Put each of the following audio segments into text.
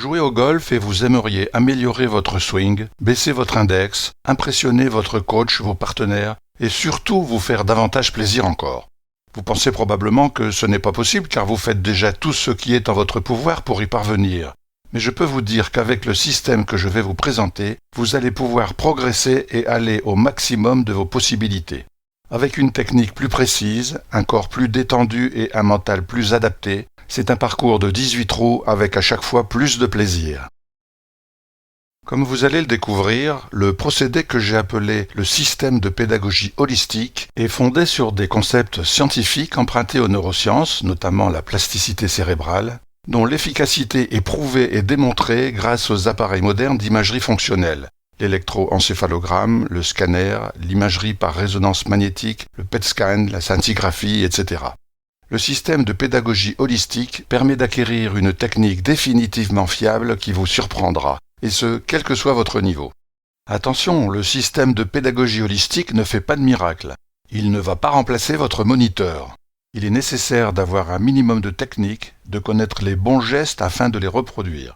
jouez au golf et vous aimeriez améliorer votre swing, baisser votre index, impressionner votre coach, vos partenaires, et surtout vous faire davantage plaisir encore. Vous pensez probablement que ce n'est pas possible car vous faites déjà tout ce qui est en votre pouvoir pour y parvenir. Mais je peux vous dire qu'avec le système que je vais vous présenter, vous allez pouvoir progresser et aller au maximum de vos possibilités. Avec une technique plus précise, un corps plus détendu et un mental plus adapté, c'est un parcours de 18 trous avec à chaque fois plus de plaisir. Comme vous allez le découvrir, le procédé que j'ai appelé le système de pédagogie holistique est fondé sur des concepts scientifiques empruntés aux neurosciences, notamment la plasticité cérébrale, dont l'efficacité est prouvée et démontrée grâce aux appareils modernes d'imagerie fonctionnelle, l'électroencéphalogramme, le scanner, l'imagerie par résonance magnétique, le PET scan, la scintigraphie, etc. Le système de pédagogie holistique permet d'acquérir une technique définitivement fiable qui vous surprendra, et ce, quel que soit votre niveau. Attention, le système de pédagogie holistique ne fait pas de miracle. Il ne va pas remplacer votre moniteur. Il est nécessaire d'avoir un minimum de technique, de connaître les bons gestes afin de les reproduire.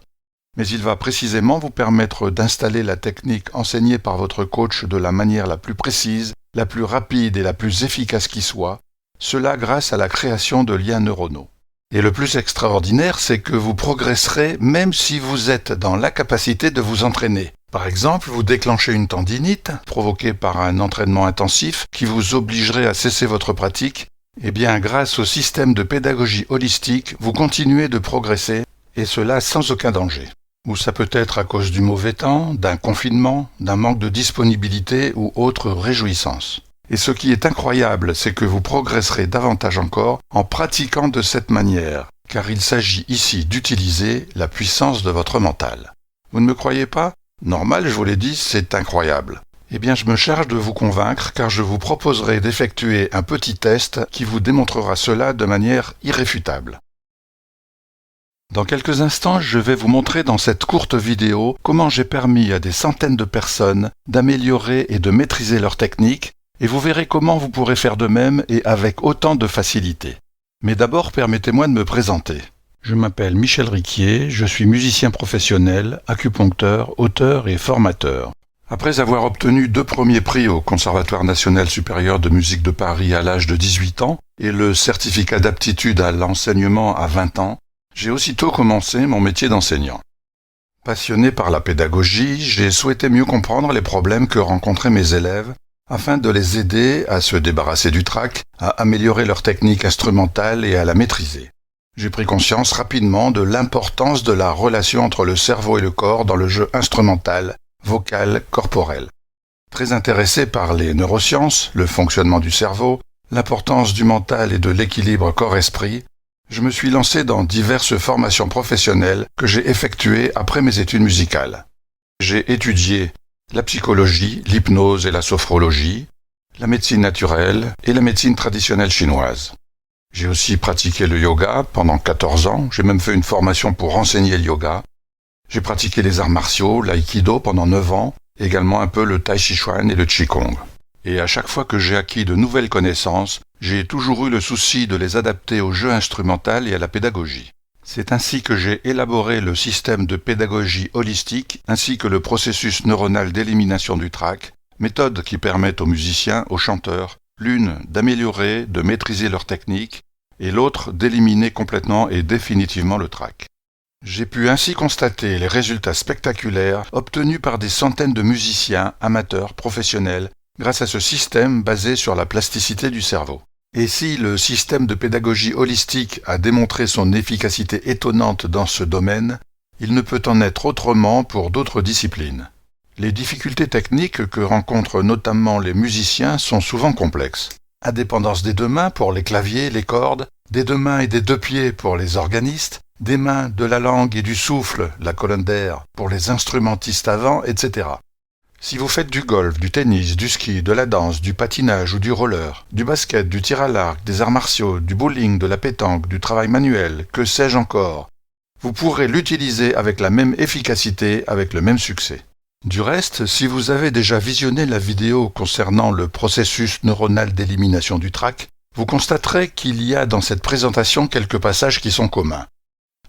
Mais il va précisément vous permettre d'installer la technique enseignée par votre coach de la manière la plus précise, la plus rapide et la plus efficace qui soit, cela grâce à la création de liens neuronaux. Et le plus extraordinaire, c'est que vous progresserez même si vous êtes dans l'incapacité de vous entraîner. Par exemple, vous déclenchez une tendinite, provoquée par un entraînement intensif, qui vous obligerait à cesser votre pratique. Eh bien, grâce au système de pédagogie holistique, vous continuez de progresser, et cela sans aucun danger. Ou ça peut être à cause du mauvais temps, d'un confinement, d'un manque de disponibilité ou autre réjouissance. Et ce qui est incroyable, c'est que vous progresserez davantage encore en pratiquant de cette manière, car il s'agit ici d'utiliser la puissance de votre mental. Vous ne me croyez pas? Normal, je vous l'ai dit, c'est incroyable. Eh bien, je me charge de vous convaincre car je vous proposerai d'effectuer un petit test qui vous démontrera cela de manière irréfutable. Dans quelques instants, je vais vous montrer dans cette courte vidéo comment j'ai permis à des centaines de personnes d'améliorer et de maîtriser leur technique, et vous verrez comment vous pourrez faire de même et avec autant de facilité. Mais d'abord, permettez-moi de me présenter. Je m'appelle Michel Riquier, je suis musicien professionnel, acupuncteur, auteur et formateur. Après avoir obtenu 2 premiers prix au Conservatoire national supérieur de musique de Paris à l'âge de 18 ans et le certificat d'aptitude à l'enseignement à 20 ans, j'ai aussitôt commencé mon métier d'enseignant. Passionné par la pédagogie, j'ai souhaité mieux comprendre les problèmes que rencontraient mes élèves afin de les aider à se débarrasser du trac, à améliorer leur technique instrumentale et à la maîtriser. J'ai pris conscience rapidement de l'importance de la relation entre le cerveau et le corps dans le jeu instrumental, vocal, corporel. Très intéressé par les neurosciences, le fonctionnement du cerveau, l'importance du mental et de l'équilibre corps-esprit, je me suis lancé dans diverses formations professionnelles que j'ai effectuées après mes études musicales. J'ai étudié la psychologie, l'hypnose et la sophrologie, la médecine naturelle et la médecine traditionnelle chinoise. J'ai aussi pratiqué le yoga pendant 14 ans, j'ai même fait une formation pour enseigner le yoga. J'ai pratiqué les arts martiaux, l'aïkido pendant 9 ans, également un peu le tai chi chuan et le qigong. Et à chaque fois que j'ai acquis de nouvelles connaissances, j'ai toujours eu le souci de les adapter au jeu instrumental et à la pédagogie. C'est ainsi que j'ai élaboré le système de pédagogie holistique ainsi que le processus neuronal d'élimination du trac, méthode qui permet aux musiciens, aux chanteurs, l'une d'améliorer, de maîtriser leur technique et l'autre d'éliminer complètement et définitivement le trac. J'ai pu ainsi constater les résultats spectaculaires obtenus par des centaines de musiciens, amateurs, professionnels, grâce à ce système basé sur la plasticité du cerveau. Et si le système de pédagogie holistique a démontré son efficacité étonnante dans ce domaine, il ne peut en être autrement pour d'autres disciplines. Les difficultés techniques que rencontrent notamment les musiciens sont souvent complexes. Indépendance des 2 mains pour les claviers, les cordes, des 2 mains et des 2 pieds pour les organistes, des mains, de la langue et du souffle, la colonne d'air, pour les instrumentistes avant, etc. Si vous faites du golf, du tennis, du ski, de la danse, du patinage ou du roller, du basket, du tir à l'arc, des arts martiaux, du bowling, de la pétanque, du travail manuel, que sais-je encore, vous pourrez l'utiliser avec la même efficacité, avec le même succès. Du reste, si vous avez déjà visionné la vidéo concernant le processus neuronal d'élimination du trac, vous constaterez qu'il y a dans cette présentation quelques passages qui sont communs.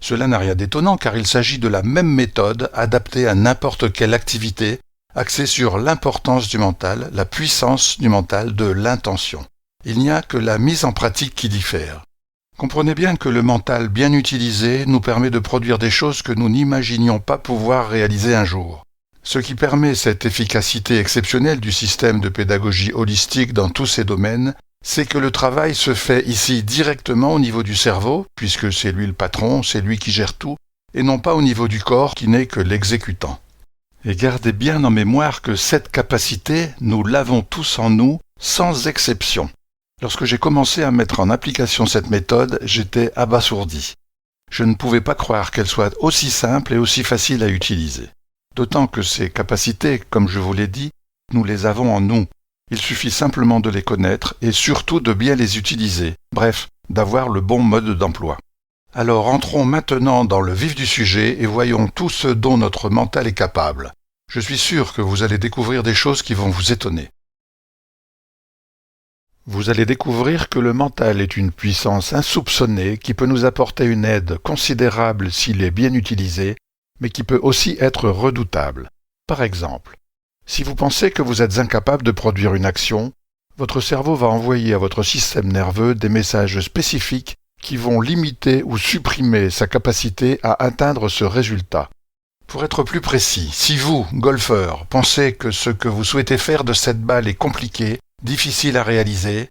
Cela n'a rien d'étonnant car il s'agit de la même méthode adaptée à n'importe quelle activité, axée sur l'importance du mental, la puissance du mental, de l'intention. Il n'y a que la mise en pratique qui diffère. Comprenez bien que le mental bien utilisé nous permet de produire des choses que nous n'imaginions pas pouvoir réaliser un jour. Ce qui permet cette efficacité exceptionnelle du système de pédagogie holistique dans tous ces domaines, c'est que le travail se fait ici directement au niveau du cerveau, puisque c'est lui le patron, c'est lui qui gère tout, et non pas au niveau du corps qui n'est que l'exécutant. Et gardez bien en mémoire que cette capacité, nous l'avons tous en nous, sans exception. Lorsque j'ai commencé à mettre en application cette méthode, j'étais abasourdi. Je ne pouvais pas croire qu'elle soit aussi simple et aussi facile à utiliser. D'autant que ces capacités, comme je vous l'ai dit, nous les avons en nous. Il suffit simplement de les connaître et surtout de bien les utiliser, bref, d'avoir le bon mode d'emploi. Alors entrons maintenant dans le vif du sujet et voyons tout ce dont notre mental est capable. Je suis sûr que vous allez découvrir des choses qui vont vous étonner. Vous allez découvrir que le mental est une puissance insoupçonnée qui peut nous apporter une aide considérable s'il est bien utilisé, mais qui peut aussi être redoutable. Par exemple, si vous pensez que vous êtes incapable de produire une action, votre cerveau va envoyer à votre système nerveux des messages spécifiques qui vont limiter ou supprimer sa capacité à atteindre ce résultat. Pour être plus précis, si vous, golfeur, pensez que ce que vous souhaitez faire de cette balle est compliqué, difficile à réaliser,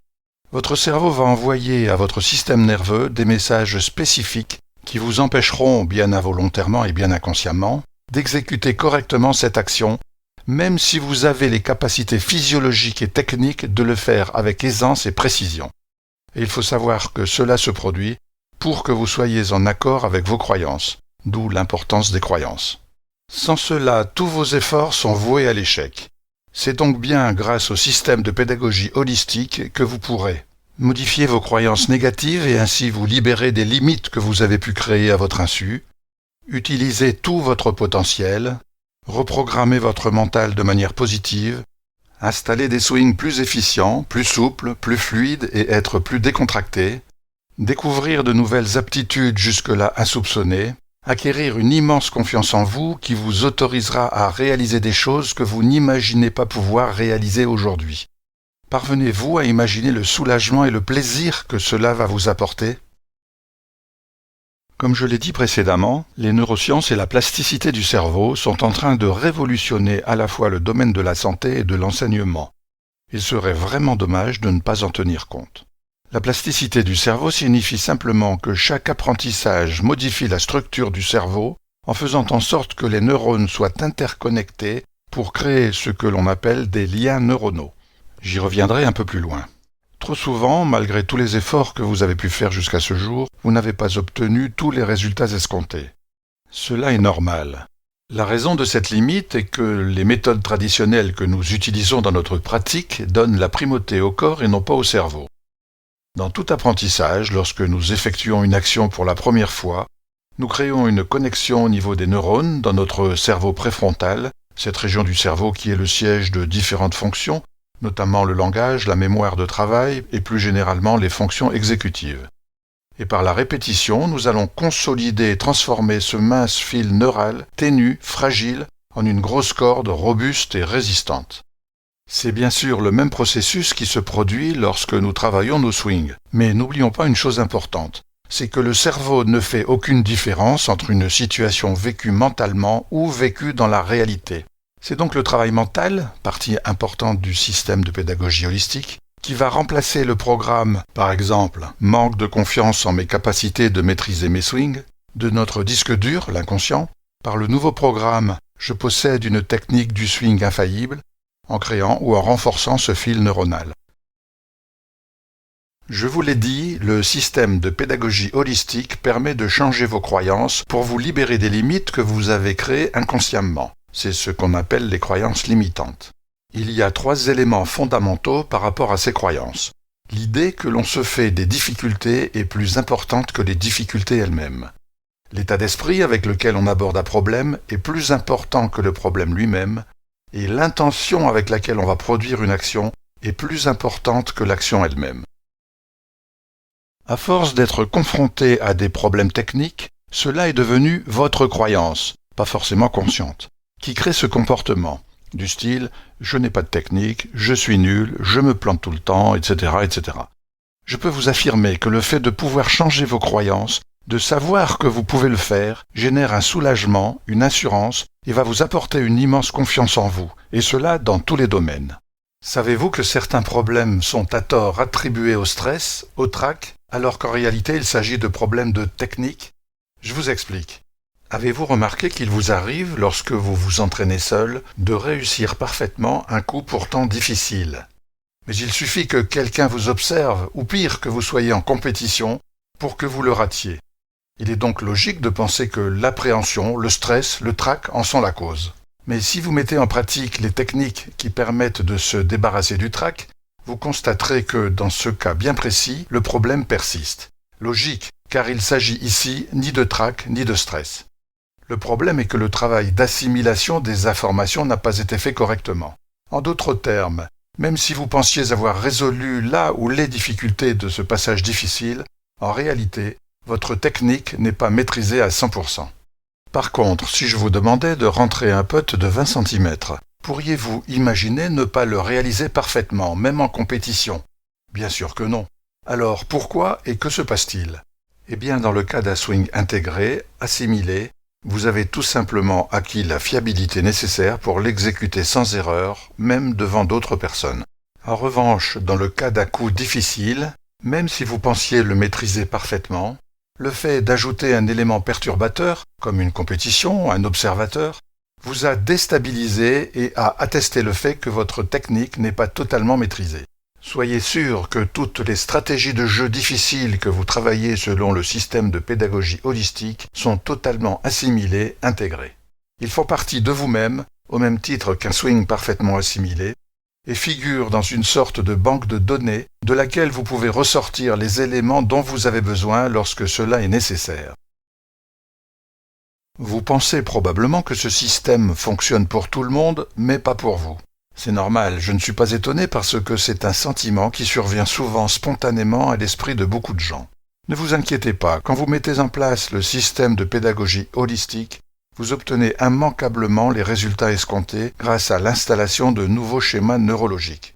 votre cerveau va envoyer à votre système nerveux des messages spécifiques qui vous empêcheront, bien involontairement et bien inconsciemment, d'exécuter correctement cette action, même si vous avez les capacités physiologiques et techniques de le faire avec aisance et précision. Et il faut savoir que cela se produit pour que vous soyez en accord avec vos croyances, d'où l'importance des croyances. Sans cela, tous vos efforts sont voués à l'échec. C'est donc bien grâce au système de pédagogie holistique que vous pourrez modifier vos croyances négatives et ainsi vous libérer des limites que vous avez pu créer à votre insu, utiliser tout votre potentiel, reprogrammer votre mental de manière positive, installer des swings plus efficients, plus souples, plus fluides et être plus décontractés, découvrir de nouvelles aptitudes jusque-là insoupçonnées, acquérir une immense confiance en vous qui vous autorisera à réaliser des choses que vous n'imaginez pas pouvoir réaliser aujourd'hui. Parvenez-vous à imaginer le soulagement et le plaisir que cela va vous apporter ? Comme je l'ai dit précédemment, les neurosciences et la plasticité du cerveau sont en train de révolutionner à la fois le domaine de la santé et de l'enseignement. Il serait vraiment dommage de ne pas en tenir compte. La plasticité du cerveau signifie simplement que chaque apprentissage modifie la structure du cerveau en faisant en sorte que les neurones soient interconnectés pour créer ce que l'on appelle des liens neuronaux. J'y reviendrai un peu plus loin. Trop souvent, malgré tous les efforts que vous avez pu faire jusqu'à ce jour, vous n'avez pas obtenu tous les résultats escomptés. Cela est normal. La raison de cette limite est que les méthodes traditionnelles que nous utilisons dans notre pratique donnent la primauté au corps et non pas au cerveau. Dans tout apprentissage, lorsque nous effectuons une action pour la première fois, nous créons une connexion au niveau des neurones dans notre cerveau préfrontal, cette région du cerveau qui est le siège de différentes fonctions, notamment le langage, la mémoire de travail et plus généralement les fonctions exécutives. Et par la répétition, nous allons consolider et transformer ce mince fil neural, ténu, fragile, en une grosse corde robuste et résistante. C'est bien sûr le même processus qui se produit lorsque nous travaillons nos swings. Mais n'oublions pas une chose importante, c'est que le cerveau ne fait aucune différence entre une situation vécue mentalement ou vécue dans la réalité. C'est donc le travail mental, partie importante du système de pédagogie holistique, qui va remplacer le programme, par exemple, manque de confiance en mes capacités de maîtriser mes swings, de notre disque dur, l'inconscient, par le nouveau programme « Je possède une technique du swing infaillible », en créant ou en renforçant ce fil neuronal. Je vous l'ai dit, le système de pédagogie holistique permet de changer vos croyances pour vous libérer des limites que vous avez créées inconsciemment. C'est ce qu'on appelle les croyances limitantes. Il y a 3 éléments fondamentaux par rapport à ces croyances. L'idée que l'on se fait des difficultés est plus importante que les difficultés elles-mêmes. L'état d'esprit avec lequel on aborde un problème est plus important que le problème lui-même, et l'intention avec laquelle on va produire une action est plus importante que l'action elle-même. À force d'être confronté à des problèmes techniques, Cela est devenu votre croyance, pas forcément consciente, qui crée ce comportement, du style « je n'ai pas de technique, je suis nul, je me plante tout le temps, etc. etc. » Je peux vous affirmer que le fait de pouvoir changer vos croyances, de savoir que vous pouvez le faire, génère un soulagement, une assurance et va vous apporter une immense confiance en vous, et cela dans tous les domaines. Savez-vous que certains problèmes sont à tort attribués au stress, au trac, alors qu'en réalité il s'agit de problèmes de technique? Je vous explique. Avez-vous remarqué qu'il vous arrive, lorsque vous vous entraînez seul, de réussir parfaitement un coup pourtant difficile? Mais il suffit que quelqu'un vous observe, ou pire, que vous soyez en compétition, pour que vous le ratiez. Il est donc logique de penser que l'appréhension, le stress, le trac en sont la cause. Mais si vous mettez en pratique les techniques qui permettent de se débarrasser du trac, vous constaterez que, dans ce cas bien précis, le problème persiste. Logique, car il s'agit ici ni de trac ni de stress. Le problème est que le travail d'assimilation des informations n'a pas été fait correctement. En d'autres termes, même si vous pensiez avoir résolu la ou les difficultés de ce passage difficile, en réalité, votre technique n'est pas maîtrisée à 100%. Par contre, si je vous demandais de rentrer un putt de 20 cm, pourriez-vous imaginer ne pas le réaliser parfaitement, même en compétition? Bien sûr que non. Alors pourquoi et que se passe-t-il? Eh bien, dans le cas d'un swing intégré, assimilé, vous avez tout simplement acquis la fiabilité nécessaire pour l'exécuter sans erreur, même devant d'autres personnes. En revanche, dans le cas d'un coup difficile, même si vous pensiez le maîtriser parfaitement, le fait d'ajouter un élément perturbateur, comme une compétition, un observateur, vous a déstabilisé et a attesté le fait que votre technique n'est pas totalement maîtrisée. Soyez sûr que toutes les stratégies de jeu difficiles que vous travaillez selon le système de pédagogie holistique sont totalement assimilées, intégrées. Ils font partie de vous-même, au même titre qu'un swing parfaitement assimilé, et figurent dans une sorte de banque de données de laquelle vous pouvez ressortir les éléments dont vous avez besoin lorsque cela est nécessaire. Vous pensez probablement que ce système fonctionne pour tout le monde, mais pas pour vous. C'est normal, je ne suis pas étonné parce que c'est un sentiment qui survient souvent spontanément à l'esprit de beaucoup de gens. Ne vous inquiétez pas, quand vous mettez en place le système de pédagogie holistique, vous obtenez immanquablement les résultats escomptés grâce à l'installation de nouveaux schémas neurologiques.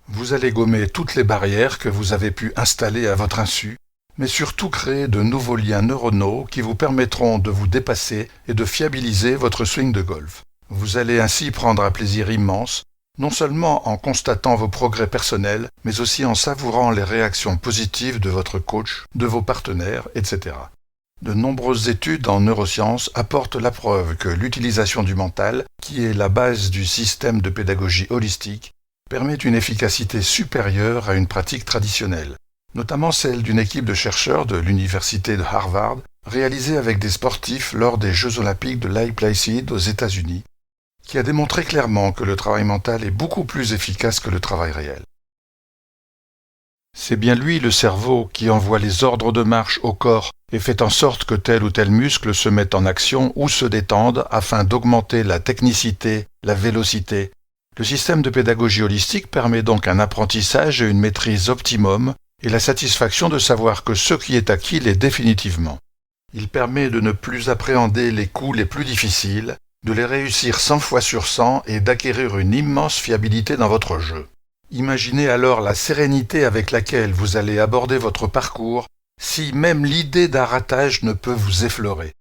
Vous allez gommer toutes les barrières que vous avez pu installer à votre insu, mais surtout créer de nouveaux liens neuronaux qui vous permettront de vous dépasser et de fiabiliser votre swing de golf. Vous allez ainsi prendre un plaisir immense, non seulement en constatant vos progrès personnels, mais aussi en savourant les réactions positives de votre coach, de vos partenaires, etc. De nombreuses études en neurosciences apportent la preuve que l'utilisation du mental, qui est la base du système de pédagogie holistique, permet une efficacité supérieure à une pratique traditionnelle, notamment celle d'une équipe de chercheurs de l'université de Harvard, réalisée avec des sportifs lors des Jeux olympiques de Lake Placid aux États-Unis, qui a démontré clairement que le travail mental est beaucoup plus efficace que le travail réel. C'est bien lui, le cerveau, qui envoie les ordres de marche au corps et fait en sorte que tel ou tel muscle se mette en action ou se détende afin d'augmenter la technicité, la vélocité. Le système de pédagogie holistique permet donc un apprentissage et une maîtrise optimum et la satisfaction de savoir que ce qui est acquis l'est définitivement. Il permet de ne plus appréhender les coups les plus difficiles, de les réussir 100 fois sur 100 et d'acquérir une immense fiabilité dans votre jeu. Imaginez alors la sérénité avec laquelle vous allez aborder votre parcours si même l'idée d'un ratage ne peut vous effleurer.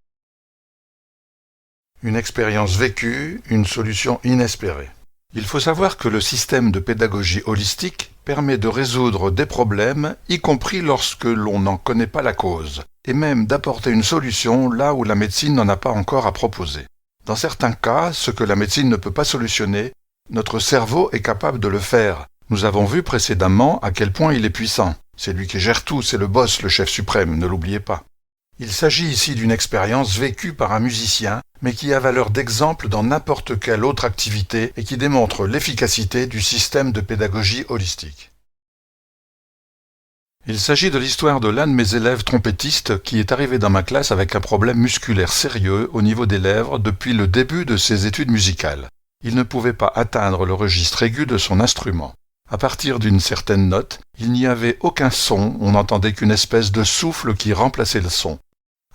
Une expérience vécue, une solution inespérée. Il faut savoir que le système de pédagogie holistique permet de résoudre des problèmes, y compris lorsque l'on n'en connaît pas la cause, et même d'apporter une solution là où la médecine n'en a pas encore à proposer. Dans certains cas, ce que la médecine ne peut pas solutionner, notre cerveau est capable de le faire. Nous avons vu précédemment à quel point il est puissant. C'est lui qui gère tout, c'est le boss, le chef suprême, ne l'oubliez pas. Il s'agit ici d'une expérience vécue par un musicien, mais qui a valeur d'exemple dans n'importe quelle autre activité et qui démontre l'efficacité du système de pédagogie holistique. Il s'agit de l'histoire de l'un de mes élèves trompettistes qui est arrivé dans ma classe avec un problème musculaire sérieux au niveau des lèvres depuis le début de ses études musicales. Il ne pouvait pas atteindre le registre aigu de son instrument. À partir d'une certaine note, il n'y avait aucun son, on n'entendait qu'une espèce de souffle qui remplaçait le son.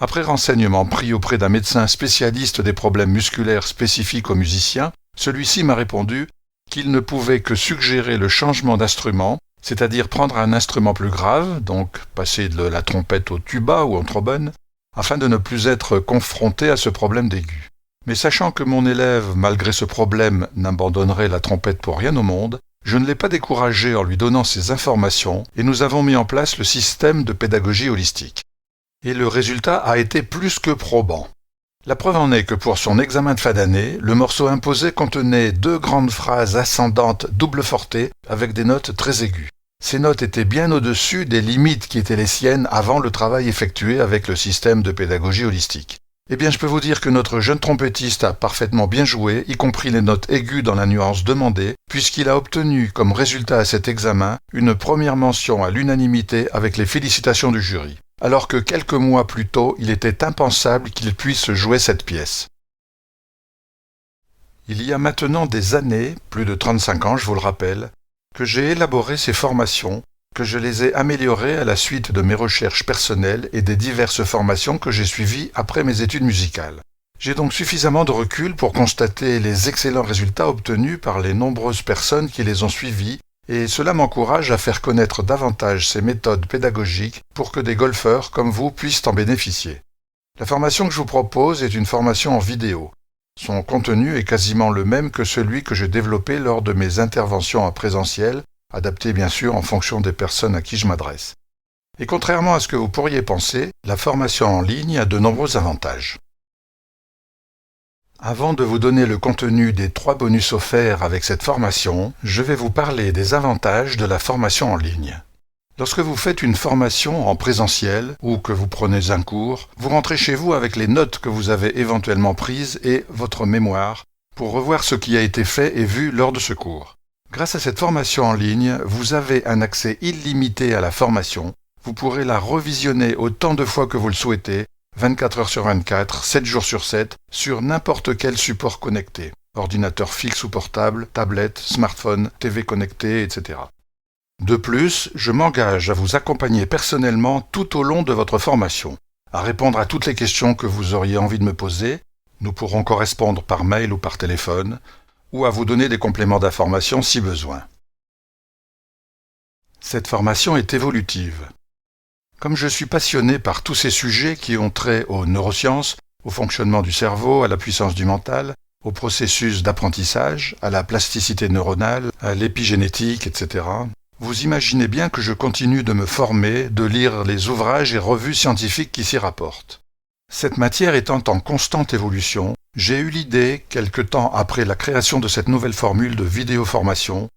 Après renseignement pris auprès d'un médecin spécialiste des problèmes musculaires spécifiques aux musiciens, celui-ci m'a répondu qu'il ne pouvait que suggérer le changement d'instrument, c'est-à-dire prendre un instrument plus grave, donc passer de la trompette au tuba ou au trombone, afin de ne plus être confronté à ce problème d'aigu. Mais sachant que mon élève, malgré ce problème, n'abandonnerait la trompette pour rien au monde, je ne l'ai pas découragé en lui donnant ces informations et nous avons mis en place le système de pédagogie holistique. Et le résultat a été plus que probant. La preuve en est que pour son examen de fin d'année, le morceau imposé contenait 2 grandes phrases ascendantes double forté avec des notes très aiguës. Ces notes étaient bien au-dessus des limites qui étaient les siennes avant le travail effectué avec le système de pédagogie holistique. Eh bien, je peux vous dire que notre jeune trompettiste a parfaitement bien joué, y compris les notes aiguës dans la nuance demandée, puisqu'il a obtenu comme résultat à cet examen une première mention à l'unanimité avec les félicitations du jury, alors que quelques mois plus tôt, il était impensable qu'il puisse jouer cette pièce. Il y a maintenant des années, plus de 35 ans je vous le rappelle, que j'ai élaboré ces formations, que je les ai améliorées à la suite de mes recherches personnelles et des diverses formations que j'ai suivies après mes études musicales. J'ai donc suffisamment de recul pour constater les excellents résultats obtenus par les nombreuses personnes qui les ont suivis et cela m'encourage à faire connaître davantage ces méthodes pédagogiques pour que des golfeurs comme vous puissent en bénéficier. La formation que je vous propose est une formation en vidéo. Son contenu est quasiment le même que celui que j'ai développé lors de mes interventions en présentiel, adapté bien sûr en fonction des personnes à qui je m'adresse. Et contrairement à ce que vous pourriez penser, la formation en ligne a de nombreux avantages. Avant de vous donner le contenu des 3 bonus offerts avec cette formation, je vais vous parler des avantages de la formation en ligne. Lorsque vous faites une formation en présentiel ou que vous prenez un cours, vous rentrez chez vous avec les notes que vous avez éventuellement prises et votre mémoire pour revoir ce qui a été fait et vu lors de ce cours. Grâce à cette formation en ligne, vous avez un accès illimité à la formation. Vous pourrez la revisionner autant de fois que vous le souhaitez, 24 heures sur 24, 7 jours sur 7, sur n'importe quel support connecté, ordinateur fixe ou portable, tablette, smartphone, TV connecté, etc. De plus, je m'engage à vous accompagner personnellement tout au long de votre formation, à répondre à toutes les questions que vous auriez envie de me poser. Nous pourrons correspondre par mail ou par téléphone, ou à vous donner des compléments d'information si besoin. Cette formation est évolutive. Comme je suis passionné par tous ces sujets qui ont trait aux neurosciences, au fonctionnement du cerveau, à la puissance du mental, au processus d'apprentissage, à la plasticité neuronale, à l'épigénétique, etc., vous imaginez bien que je continue de me former, de lire les ouvrages et revues scientifiques qui s'y rapportent. Cette matière étant en constante évolution, j'ai eu l'idée, quelque temps après la création de cette nouvelle formule de vidéoformation,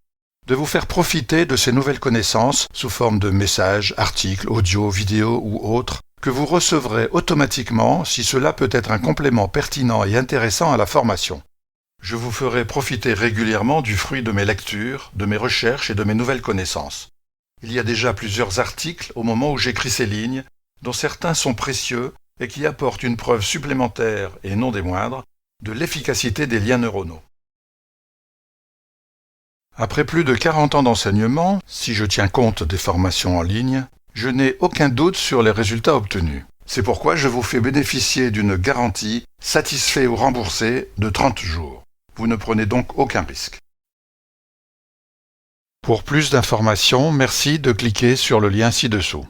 de vous faire profiter de ces nouvelles connaissances sous forme de messages, articles, audio, vidéos ou autres, que vous recevrez automatiquement si cela peut être un complément pertinent et intéressant à la formation. Je vous ferai profiter régulièrement du fruit de mes lectures, de mes recherches et de mes nouvelles connaissances. Il y a déjà plusieurs articles au moment où j'écris ces lignes, dont certains sont précieux et qui apportent une preuve supplémentaire, et non des moindres, de l'efficacité des liens neuronaux. Après plus de 40 ans d'enseignement, si je tiens compte des formations en ligne, je n'ai aucun doute sur les résultats obtenus. C'est pourquoi je vous fais bénéficier d'une garantie satisfait ou remboursé de 30 jours. Vous ne prenez donc aucun risque. Pour plus d'informations, merci de cliquer sur le lien ci-dessous.